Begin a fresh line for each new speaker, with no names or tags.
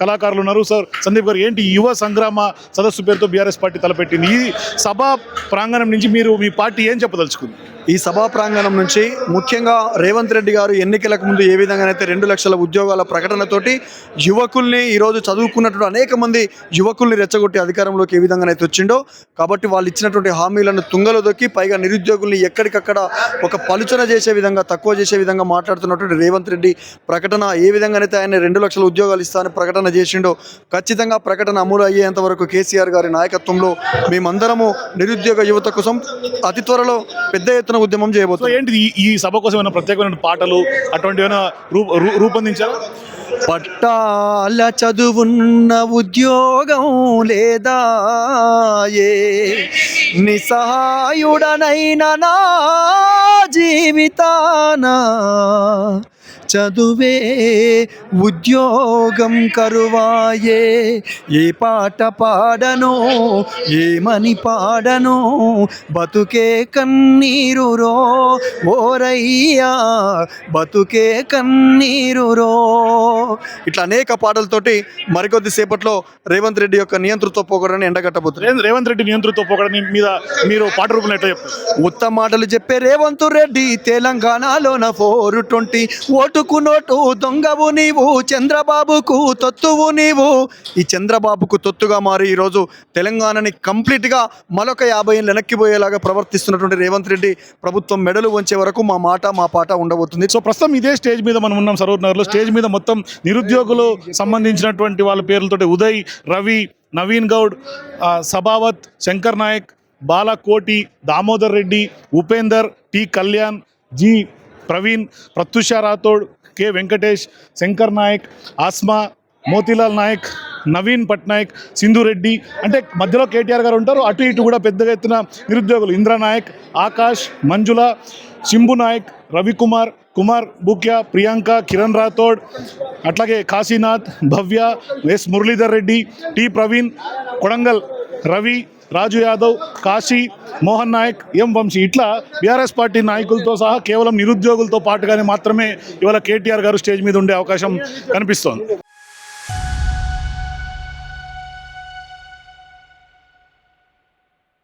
కళాకారులు ఉన్నారు. సార్ సందీప్ గారు, ఏంటి యువ సంగ్రామ సదస్సు పేరుతో బీఆర్ఎస్ పార్టీ తలపెట్టింది, ఈ సభా ప్రాంగణం నుంచి మీరు మీ పార్టీ ఏం చెప్పదలుచుకుంది?
ఈ సభా ప్రాంగణం నుంచి ముఖ్యంగా రేవంత్ రెడ్డి గారు ఎన్నికలకు ముందు ఏ విధంగానైతే 2 లక్షల ఉద్యోగాల ప్రకటనతోటి యువకుల్ని, ఈరోజు చదువుకున్నటువంటి అనేక మంది యువకుల్ని రెచ్చగొట్టి అధికారంలోకి ఏ విధంగానైతే వచ్చిండో, కాబట్టి వాళ్ళు ఇచ్చినటువంటి హామీలను తుంగలో దొక్కి పైగా నిరుద్యోగుల్ని ఎక్కడికక్కడ ఒక పలుచన చేసే విధంగా, తక్కువ చేసే విధంగా మాట్లాడుతున్నటువంటి రేవంత్ రెడ్డి ప్రకటన, ఏ విధంగానైతే ఆయన 2 లక్షల ఉద్యోగాలు ఇస్తానని ప్రకటన చేసిండో, ఖచ్చితంగా ప్రకటన అమలు అయ్యేంత వరకు కేసీఆర్ గారి నాయకత్వంలో మేమందరము నిరుద్యోగ యువత కోసం అతి త్వరలో పెద్ద ఎత్తున ఉద్యమం చేయబోతున్నాం.
ఏంటి ఈ సభ కోసం ఏమైనా ప్రత్యేకమైన పాటలు అటువంటి ఏమైనా రూపొందించారా?
పట్టాల చదువున్న ఉద్యోగం లేదా, ఏ నిస్సహాయుడనైన నా జీవితాన చదువే ఉద్యోగం కరువాయే, ఏ పాట పాడనో ఏమని పాడనో బతుకే కన్నీరురో ఓరయ్యా, బతుకే కన్నీరురో. ఇట్లా అనేక పాటలతోటి మరికొద్ది సేపట్లో రేవంత్ రెడ్డి యొక్క నియంతృత్వ పోకడని ఎండగట్టబోతున్నారు.
రేవంత్ రెడ్డి నియంతృత్వ పోకడని మీద మీరు పాట రూపంలో ఎట్లా చెప్తారు?
ఉత్తమ మాటలు చెప్పే రేవంత్ రెడ్డి తెలంగాణలోన 420 ఓటుకు నోటు దొంగవు నీవు, చంద్రబాబుకు తొత్తువు నీవు. ఈ చంద్రబాబుకు తొత్తుగా మారి ఈరోజు తెలంగాణని కంప్లీట్గా మరొక 50 ఏళ్ళు వెనక్కిపోయేలాగా ప్రవర్తిస్తున్నటువంటి రేవంత్ రెడ్డి ప్రభుత్వం మెడలు వంచే వరకు మా మాట మా పాట ఉండబోతుంది.
సో ప్రస్తుతం ఇదే స్టేజ్ మీద మనం ఉన్నాం, సరూర్ నగర్లో. స్టేజ్ మీద మొత్తం నిరుద్యోగులు సంబంధించినటువంటి వాళ్ళ పేర్లతోటి Uday, Ravi, Naveen Goud, Sabavath, Shankar Naik, Balakoti, Damodar Reddy, Upender, T Kalyan, G Praveen, Pratyusha Rathod, K Venkatesh, Shankar Naik, Asma, Motilal Naik, Naveen Patnaik, Sindhu Reddy, అంటే మధ్యలో కేటీఆర్ గారు ఉంటారు. అటు ఇటు కూడా పెద్దగా ఎత్తున నిరుద్యోగులు ఇంద్రనాయక్, ఆకాష్, మంజుల, శంభు నాయక్, రవికుమార్, కుమార్ బూక్యా, ప్రియాంక, కిరణ్ రాథోడ్, అట్లాగే కాశీనాథ్, భవ్య, ఎస్ మురళీధర్ రెడ్డి, టి ప్రవీణ్, కొడంగల్ రవి, రాజు యాదవ్, కాశీ, మోహన్ నాయక్, ఎం వంశీ, ఇట్లా బీఆర్ఎస్ పార్టీ నాయకులతో సహా కేవలం నిరుద్యోగులతో పాటుగానే మాత్రమే ఇవాళ కేటీఆర్ గారు స్టేజ్ మీద ఉండే అవకాశం కనిపిస్తోంది.